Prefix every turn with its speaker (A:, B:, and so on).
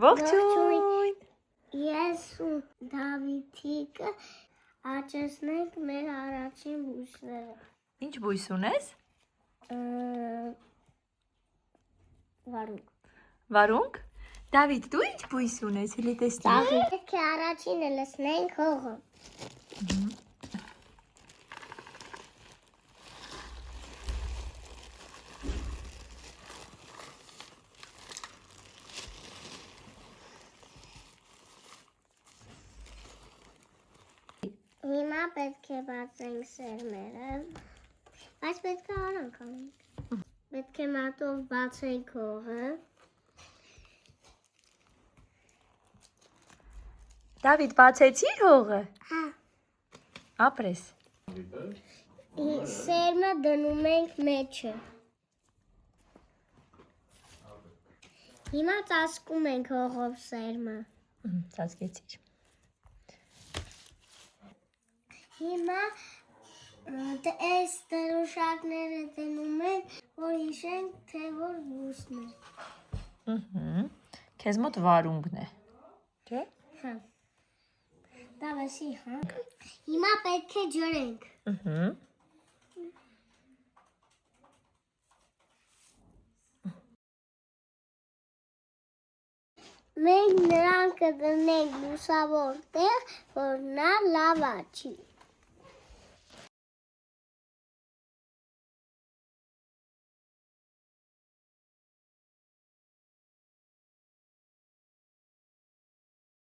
A: Ողջույն։
B: Ես ու Դավիթիկը աճեցնենք մեր առաջին բույսները։
A: Ինչ բույս ունես։
B: Վարունգ։
A: Վարունգ։ Դավիթ, դու ինչ բույս ունես, հենց տեսնի։
B: Պետք է առաջինը լսնենք հողը։ Հիմա պետք է բացենք սերմերը, բայց պետք է արանք անենք։ Պետք է մատով բացենք հողը։
A: Դավիթ, բացեցի՞ր հողը։
B: Հա։
A: Ապրես։
B: Սերմը դնում ենք մեջը։ Հիմա ծածկում ենք հողով սերմը։
A: Ծածկեցիր։
B: Հիմա այս դրոշակները դնում ենք, որ հիշենք, թե որ բույսն է։
A: Քեզ մոտ վարունգն է։ Չէ՞։
B: Հա։ Դա վասի, հա։ Հիմա պետք է ջրենք։ Մենք նրան կդնենք լուսավոր տեղ, որ նա լավ աճի։